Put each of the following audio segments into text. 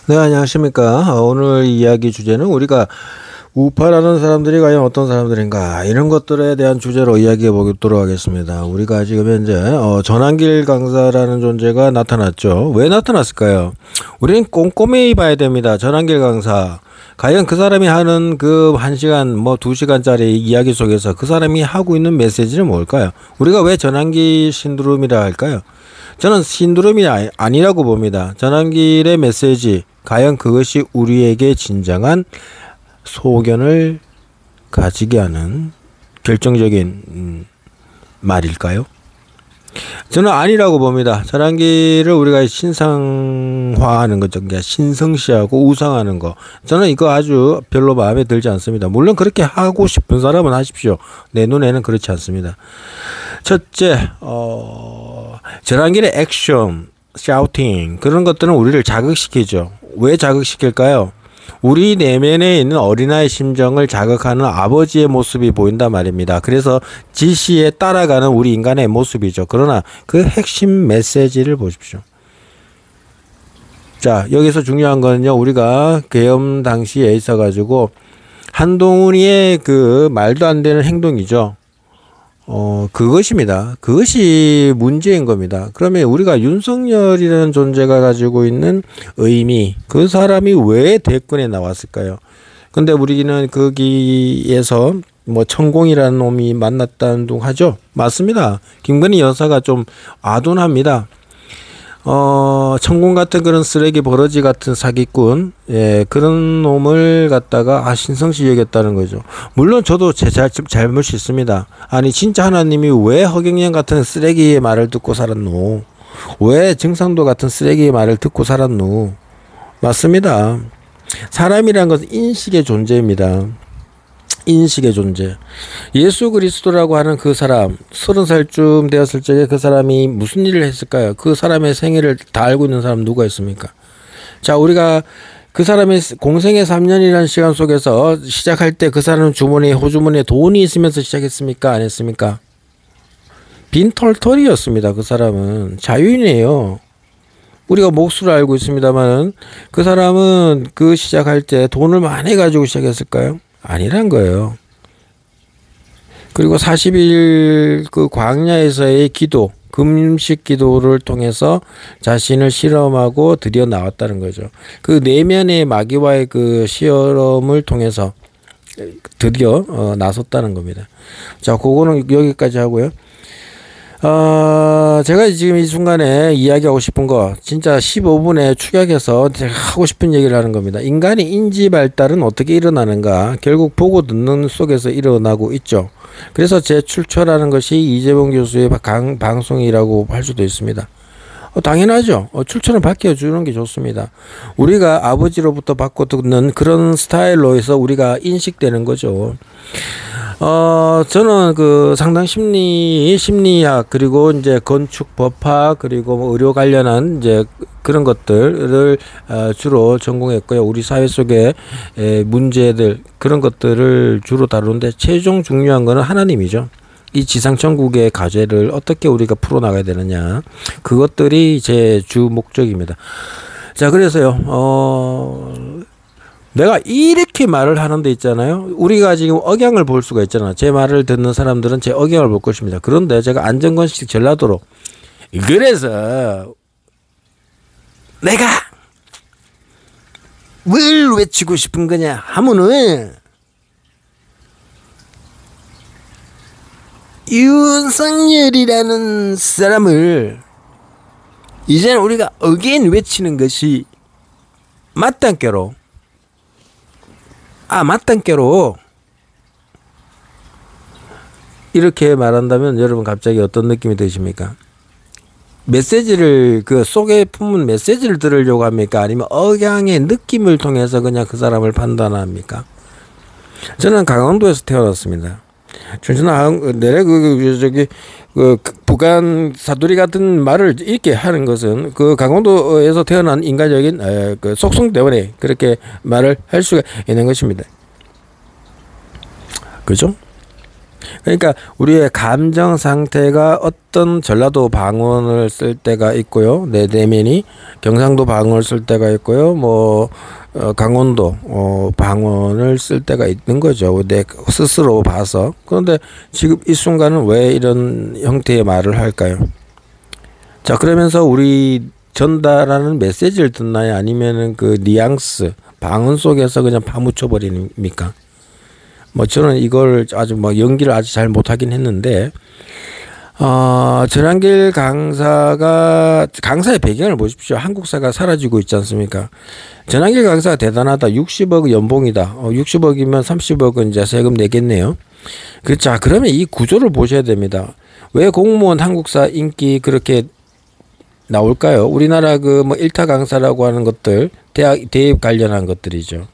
네, 안녕하십니까. 오늘 이야기 주제는 우리가 우파라는 사람들이 과연 어떤 사람들인가 이런 것들에 대한 주제로 이야기해 보도록 하겠습니다. 우리가 지금 현재 전환길 강사라는 존재가 나타났죠. 왜 나타났을까요? 우리는 꼼꼼히 봐야 됩니다. 전환길 강사. 과연 그 사람이 하는 그 1시간, 2시간짜리 이야기 속에서 그 사람이 하고 있는 메시지는 뭘까요? 우리가 왜 전환길 신드롬이라 할까요? 저는 신드롬이 아니라고 봅니다. 전환길의 메시지, 과연 그것이 우리에게 진정한 소견을 가지게 하는 결정적인 말일까요? 저는 아니라고 봅니다. 전환길을 우리가 신상화하는 거죠. 그러니까 신성시하고 우상하는 거. 저는 이거 아주 별로 마음에 들지 않습니다. 물론 그렇게 하고 싶은 사람은 하십시오. 내 눈에는 그렇지 않습니다. 첫째, 전환길의 액션, 샤우팅 그런 것들은 우리를 자극시키죠. 왜 자극시킬까요? 우리 내면에 있는 어린아이 심정을 자극하는 아버지의 모습이 보인단 말입니다. 그래서 지시에 따라가는 우리 인간의 모습이죠. 그러나 그 핵심 메시지를 보십시오. 자, 여기서 중요한 거는요. 우리가 계엄 당시에 있어가지고 한동훈이의 그 말도 안 되는 행동이죠. 그것입니다. 그것이 문제인 겁니다. 그러면 우리가 윤석열이라는 존재가 가지고 있는 의미, 그 사람이 왜 대권에 나왔을까요? 근데 우리는 거기에서 천공이라는 놈이 만났다는 둥 하죠? 맞습니다. 김건희 여사가 좀 아둔합니다. 천공 같은 그런 쓰레기 버러지 같은 사기꾼, 그런 놈을 갖다가 신성시 여겼다는 거죠. 물론 저도 제 잘못이 있습니다. 아니, 진짜 하나님이 왜 허경영 같은 쓰레기의 말을 듣고 살았노? 왜 증상도 같은 쓰레기의 말을 듣고 살았노? 맞습니다. 사람이란 것은 인식의 존재입니다. 인식의 존재. 예수 그리스도라고 하는 그 사람, 30살쯤 되었을 적에 그 사람이 무슨 일을 했을까요? 그 사람의 생애를 다 알고 있는 사람 누가 있습니까? 자, 우리가 그 사람의 공생의 3년이라는 시간 속에서 시작할 때 그 사람은 호주머니에 돈이 있으면서 시작했습니까? 안 했습니까? 빈털털이었습니다. 그 사람은 자유인이에요. 우리가 몫을 알고 있습니다만 그 사람은 그 시작할 때 돈을 많이 가지고 시작했을까요? 아니란 거예요. 그리고 40일 그 광야에서의 기도, 금식 기도를 통해서 자신을 실험하고 드디어 나왔다는 거죠. 그 내면의 마귀와의 그 시험을 통해서 드디어 나섰다는 겁니다. 자, 그거는 여기까지 하고요. 제가 지금 이 순간에 이야기하고 싶은 거 진짜 15분에 축약해서 제가 하고 싶은 얘기를 하는 겁니다. 인간의 인지 발달은 어떻게 일어나는가? 결국 보고 듣는 속에서 일어나고 있죠. 그래서 제 출처라는 것이 이재봉 교수의 방송이라고 할 수도 있습니다. 당연하죠. 출처는 밝혀주는 게 좋습니다. 우리가 아버지로부터 받고 듣는 그런 스타일로 해서 우리가 인식되는 거죠. 저는 그 상당 심리학, 그리고 이제 건축 법학, 그리고 의료 관련한 이제 그런 것들을 주로 전공했고요. 우리 사회 속의 문제들, 그런 것들을 주로 다루는데 최종 중요한 거는 하나님이죠. 이 지상천국의 과제를 어떻게 우리가 풀어나가야 되느냐. 그것들이 제 주 목적입니다. 자, 그래서요, 내가 이렇게 말을 하는데 있잖아요. 우리가 지금 억양을 볼 수가 있잖아. 제 말을 듣는 사람들은 제 억양을 볼 것입니다. 그런데 제가 안정권식 전라도로, 그래서 내가 뭘 외치고 싶은 거냐 하면은, 윤석열이라는 사람을 이제는 우리가 어게인 외치는 것이 맞단께로 이렇게 말한다면 여러분 갑자기 어떤 느낌이 드십니까? 메시지를, 그 속에 품은 메시지를 들으려고 합니까? 아니면 억양의 느낌을 통해서 그냥 그 사람을 판단합니까? 저는 강원도에서 태어났습니다. 춘천항 내래 북한 사투리 같은 말을 이렇게 하는 것은 그 강원도에서 태어난 인간적인 그 속성 때문에 그렇게 말을 할 수가 있는 것입니다. 그죠? 그러니까 우리의 감정 상태가 어떤 전라도 방언을 쓸 때가 있고요. 내 내면이 경상도 방언을 쓸 때가 있고요. 뭐 강원도 방언을 쓸 때가 있는 거죠. 내 스스로 봐서. 그런데 지금 이 순간은 왜 이런 형태의 말을 할까요? 자, 그러면서 우리 전달하는 메시지를 듣나요? 아니면은 그 뉘앙스, 방언 속에서 그냥 파묻혀 버립니까? 뭐 저는 이걸 아주 뭐 연기를 아주 잘 못하긴 했는데, 전한길 강사의 배경을 보십시오. 한국사가 사라지고 있지 않습니까? 전한길 강사가 대단하다. 60억 연봉이다. 60억이면 30억은 이제 세금 내겠네요. 자, 그러면 이 구조를 보셔야 됩니다. 왜 공무원 한국사 인기 그렇게 나올까요? 우리나라 그 뭐 일타 강사라고 하는 것들, 대입 관련한 것들이죠.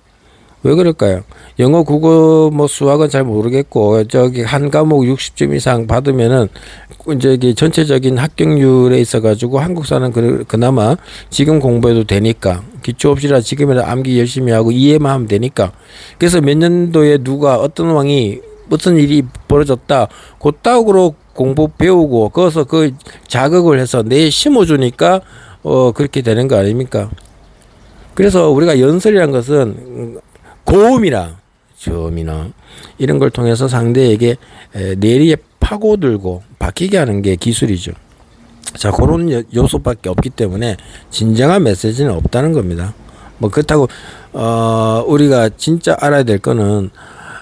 왜 그럴까요? 영어, 국어, 뭐 수학은 잘 모르겠고, 저기 한 과목 60점 이상 받으면은 이제 전체적인 합격률에 있어가지고 한국사는 그나마 지금 공부해도 되니까, 기초 없이라 지금이라 암기 열심히 하고 이해만 하면 되니까. 그래서 몇 년도에 누가 어떤 왕이 무슨 일이 벌어졌다, 곧다으로 공부 배우고 거기서 그 자극을 해서 내 심어주니까 그렇게 되는 거 아닙니까? 그래서 우리가 연설이란 것은 고음이나 저음이나 이런 걸 통해서 상대에게 뇌리에 파고들고 박히게 하는 게 기술이죠. 자, 그런 요소밖에 없기 때문에 진정한 메시지는 없다는 겁니다. 뭐 그렇다고 우리가 진짜 알아야 될 거는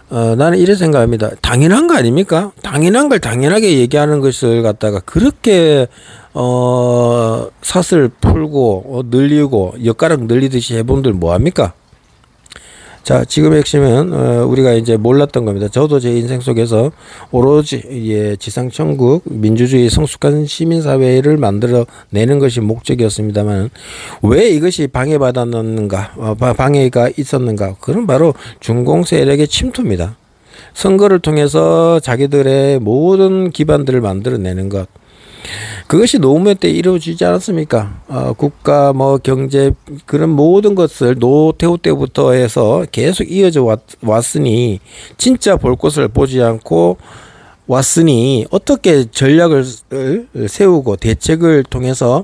나는 이래 생각합니다. 당연한 거 아닙니까? 당연한 걸 당연하게 얘기하는 것을 갖다가 그렇게 사슬 풀고 늘리고 엿가락 늘리듯이 해본들 뭐합니까? 자, 지금 핵심은 우리가 이제 몰랐던 겁니다. 저도 제 인생 속에서 오로지 지상천국 민주주의 성숙한 시민사회를 만들어내는 것이 목적이었습니다만 왜 이것이 방해받았는가, 방해가 있었는가? 그건 바로 중공 세력의 침투입니다. 선거를 통해서 자기들의 모든 기반들을 만들어내는 것. 그것이 노무현 때 이루어지지 않았습니까? 국가, 뭐 경제 그런 모든 것을 노태우 때부터 해서 계속 이어져 왔으니 진짜 볼 것을 보지 않고 왔으니 어떻게 전략을 세우고 대책을 통해서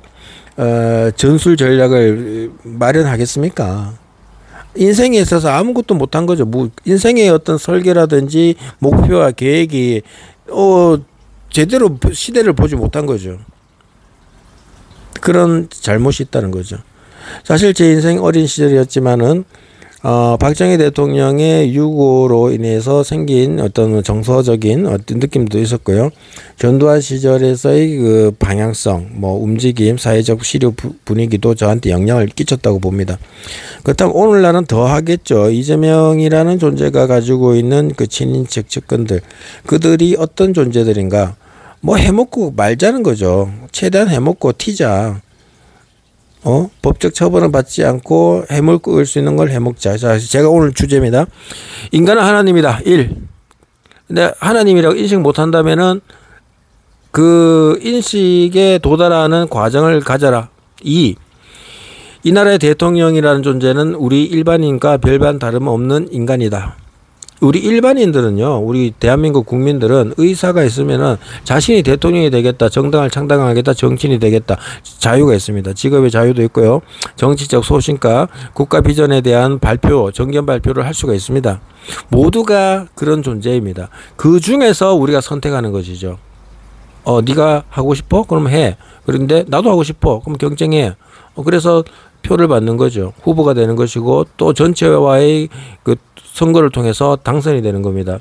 전술 전략을 마련하겠습니까? 인생에 있어서 아무것도 못한 거죠. 뭐 인생의 어떤 설계라든지 목표와 계획이 제대로 시대를 보지 못한 거죠. 그런 잘못이 있다는 거죠. 사실 제 인생 어린 시절이었지만은 박정희 대통령의 유고로 인해서 생긴 어떤 정서적인 어떤 느낌도 있었고요. 전두환 시절에서의 그 방향성, 뭐 움직임, 사회적 시류 분위기도 저한테 영향을 끼쳤다고 봅니다. 그렇다면 오늘날은 더 하겠죠. 이재명이라는 존재가 가지고 있는 그 친인척 측근들, 그들이 어떤 존재들인가? 뭐 해먹고 말자는 거죠. 최대한 해먹고 튀자. 법적 처벌은 받지 않고 해먹을 수 있는 걸 해먹자. 자, 제가 오늘 주제입니다. 인간은 하나님이다. 1. 근데 하나님이라고 인식 못한다면은 그 인식에 도달하는 과정을 가져라. 2. 이 나라의 대통령이라는 존재는 우리 일반인과 별반 다름없는 인간이다. 우리 일반인들은요, 우리 대한민국 국민들은 의사가 있으면은 자신이 대통령이 되겠다, 정당을 창당하겠다, 정치인이 되겠다, 자유가 있습니다. 직업의 자유도 있고요, 정치적 소신과 국가 비전에 대한 발표, 정견 발표를 할 수가 있습니다. 모두가 그런 존재입니다. 그 중에서 우리가 선택하는 것이죠. 네가 하고 싶어? 그럼 해. 그런데 나도 하고 싶어. 그럼 경쟁해. 그래서 표를 받는 거죠. 후보가 되는 것이고 또 전체와의 그 선거를 통해서 당선이 되는 겁니다.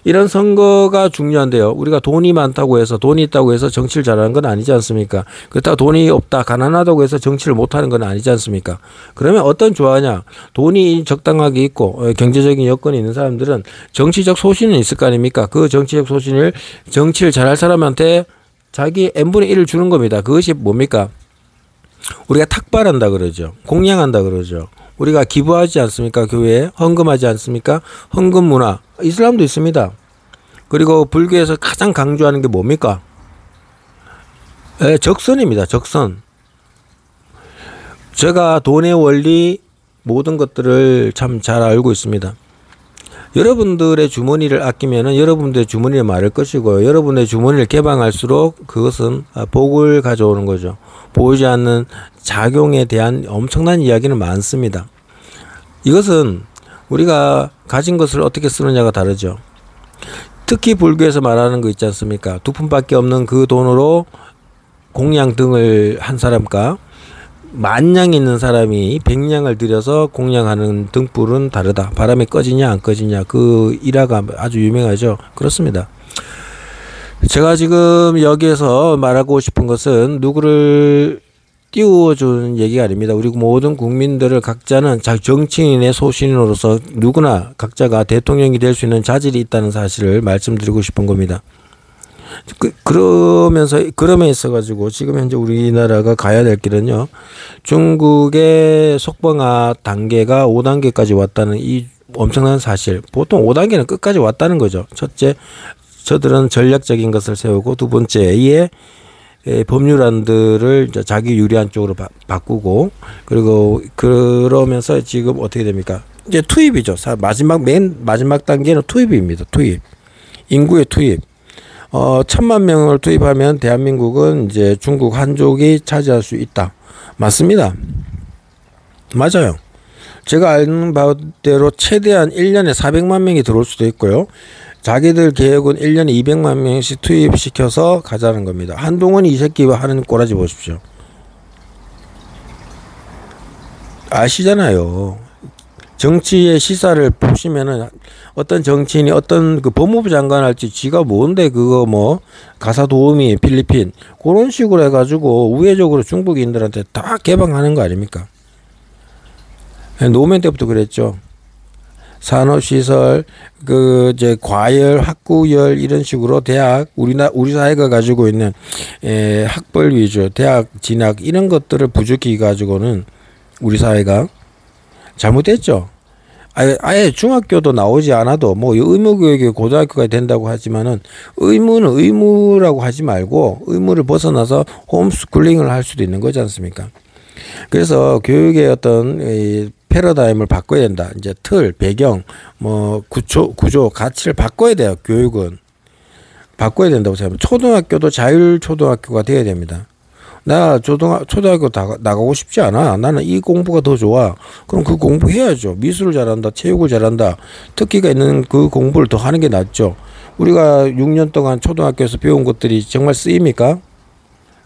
이런 선거가 중요한데요. 우리가 돈이 많다고 해서, 돈이 있다고 해서 정치를 잘하는 건 아니지 않습니까? 그렇다고 돈이 없다, 가난하다고 해서 정치를 못하는 건 아니지 않습니까? 그러면 어떤 조화냐? 돈이 적당하게 있고 경제적인 여건이 있는 사람들은 정치적 소신은 있을 거 아닙니까? 그 정치적 소신을, 정치를 잘할 사람한테 자기 n분의 1을 주는 겁니다. 그것이 뭡니까? 우리가 탁발한다 그러죠. 공양한다 그러죠. 우리가 기부하지 않습니까? 교회에 헌금하지 않습니까? 헌금 문화. 이슬람도 있습니다. 그리고 불교에서 가장 강조하는 게 뭡니까? 적선입니다. 적선. 제가 돈의 원리 모든 것들을 참 잘 알고 있습니다. 여러분들의 주머니를 아끼면은 여러분들의 주머니에 마를 것이고요. 여러분의 주머니를 개방할수록 그것은 복을 가져오는 거죠. 보이지 않는 작용에 대한 엄청난 이야기는 많습니다. 이것은 우리가 가진 것을 어떻게 쓰느냐가 다르죠. 특히 불교에서 말하는 거 있지 않습니까? 2푼밖에 없는 그 돈으로 공양 등을 한 사람과 만냥 있는 사람이 100냥을 들여서 공양하는 등불은 다르다. 바람에 꺼지냐 안 꺼지냐, 그 일화가 아주 유명하죠. 그렇습니다. 제가 지금 여기에서 말하고 싶은 것은 누구를 띄워주는 얘기가 아닙니다. 우리 모든 국민들을 각자는 정치인의 소신으로서 누구나 각자가 대통령이 될 수 있는 자질이 있다는 사실을 말씀드리고 싶은 겁니다. 그러면 있어가지고 지금 현재 우리나라가 가야 될 길은요, 중국의 속방화 단계가 5단계까지 왔다는 이 엄청난 사실. 보통 5단계는 끝까지 왔다는 거죠. 첫째, 저들은 전략적인 것을 세우고, 두 번째에 법률안들을 자기 유리한 쪽으로 바꾸고, 그리고 그러면서 지금 어떻게 됩니까? 이제 투입이죠. 맨 마지막 단계는 투입입니다. 투입. 인구의 투입. 1000만 명을 투입하면 대한민국은 이제 중국 한족이 차지할 수 있다. 맞습니다. 맞아요. 제가 아는 바대로 최대한 1년에 400만 명이 들어올 수도 있고요. 자기들 계획은 1년에 200만 명씩 투입시켜서 가자는 겁니다. 한동훈이 이 새끼와 하는 꼬라지 보십시오. 아시잖아요. 정치의 시사를 보시면은 어떤 정치인이 어떤 그 법무부 장관 할지 지가 뭔데 그거 뭐 가사 도우미 필리핀 그런 식으로 해가지고 우회적으로 중국인들한테 다 개방하는 거 아닙니까? 노무현 때부터 그랬죠. 산업시설, 이제 과열, 학구열 이런 식으로 대학, 우리 사회가 가지고 있는 학벌 위주, 대학 진학 이런 것들을 부족히 가지고는 우리 사회가 잘못됐죠. 아예 중학교도 나오지 않아도 뭐 의무교육이 고등학교가 된다고 하지만은 의무는 의무라고 하지 말고 의무를 벗어나서 홈스쿨링을 할 수도 있는 거지 않습니까? 그래서 교육의 어떤 이 패러다임을 바꿔야 된다. 이제 틀, 배경, 뭐 구조, 가치를 바꿔야 돼요. 교육은 바꿔야 된다고 생각합니다. 초등학교도 자율초등학교가 돼야 됩니다. 나 초등학교 나가고 싶지 않아. 나는 이 공부가 더 좋아. 그럼 그 공부 해야죠. 미술을 잘한다, 체육을 잘한다, 특기가 있는 그 공부를 더 하는 게 낫죠. 우리가 6년 동안 초등학교에서 배운 것들이 정말 쓰입니까?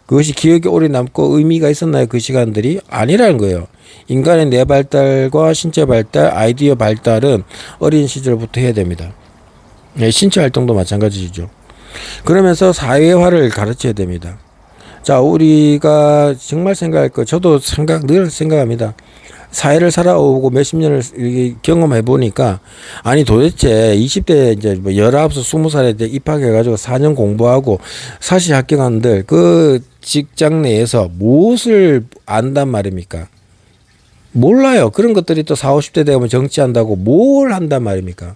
그것이 기억에 오래 남고 의미가 있었나요? 그 시간들이? 아니라는 거예요. 인간의 뇌 발달과 신체 발달, 아이디어 발달은 어린 시절부터 해야 됩니다. 신체 활동도 마찬가지죠. 그러면서 사회화를 가르쳐야 됩니다. 자, 우리가 정말 생각할 거, 저도 늘 생각합니다. 사회를 살아오고 몇십 년을 경험해 보니까, 아니 도대체 20대 이제 뭐 19살, 20살에 입학해가지고 4년 공부하고 사시 합격한들 그 직장 내에서 무엇을 안단 말입니까? 몰라요. 그런 것들이 또 40, 50대 되면 정치한다고 뭘 한단 말입니까?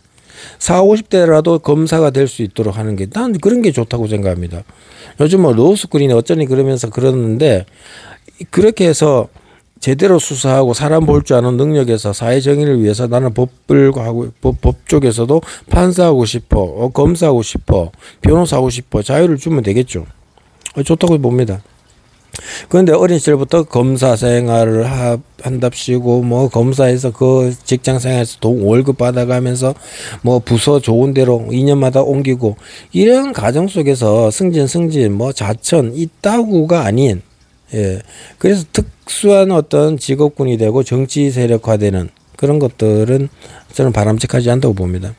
40, 50대라도 검사가 될 수 있도록 하는 게, 난 그런 게 좋다고 생각합니다. 요즘 뭐 로스쿨이네 어쩌니 그러면서 그러는데, 그렇게 해서 제대로 수사하고 사람 볼 줄 아는 능력에서 사회 정의를 위해서 나는 법하고 법 쪽에서도 판사하고 싶어, 검사하고 싶어, 변호사하고 싶어, 자유를 주면 되겠죠. 좋다고 봅니다. 그런데 어린 시절부터 검사 생활을 한답시고 뭐 검사에서 그 직장 생활에서 월급 받아가면서 뭐 부서 좋은 데로 2년마다 옮기고 이런 가정 속에서 승진 뭐 자천 이따구가 아닌, 그래서 특수한 어떤 직업군이 되고 정치 세력화되는 그런 것들은 저는 바람직하지 않다고 봅니다.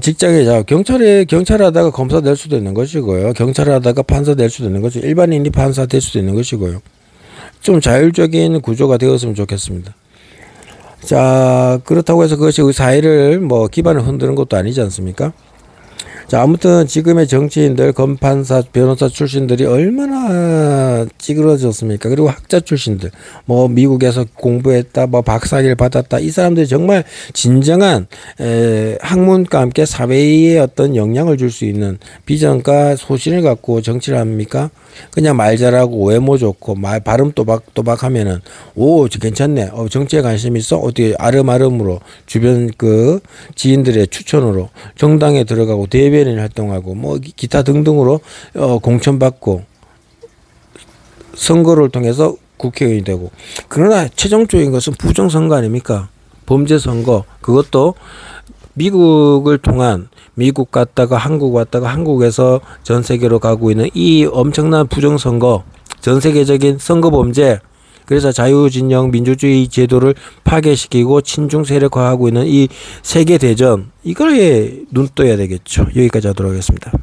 직장에 경찰하다가 검사 될 수도 있는 것이고요. 경찰하다가 판사 될 수도 있는 것이고, 일반인이 판사 될 수도 있는 것이고요. 좀 자율적인 구조가 되었으면 좋겠습니다. 자, 그렇다고 해서 그것이 우리 사회를 뭐 기반을 흔드는 것도 아니지 않습니까? 자, 아무튼 지금의 정치인들, 검판사, 변호사 출신들이 얼마나 찌그러졌습니까? 그리고 학자 출신들, 뭐 미국에서 공부했다, 뭐 박사학위를 받았다, 이 사람들이 정말 진정한 학문과 함께 사회에 어떤 영향을 줄 수 있는 비전과 소신을 갖고 정치를 합니까? 그냥 말 잘하고 외모 좋고 말 발음 또박또박 하면은 오 괜찮네. 정치에 관심 있어? 어떻게 아름아름으로 주변 그 지인들의 추천으로 정당에 들어가고 대변인 활동하고 뭐 기타 등등으로 공천받고 선거를 통해서 국회의원이 되고. 그러나 최종적인 것은 부정선거 아닙니까? 범죄 선거. 그것도 미국을 통한 미국 갔다가 한국 왔다가 한국에서 전 세계로 가고 있는 이 엄청난 부정선거, 전 세계적인 선거 범죄. 그래서 자유진영 민주주의 제도를 파괴시키고 친중 세력화하고 있는 이 세계 대전, 이거에 눈 떠야 되겠죠. 여기까지 하도록 하겠습니다.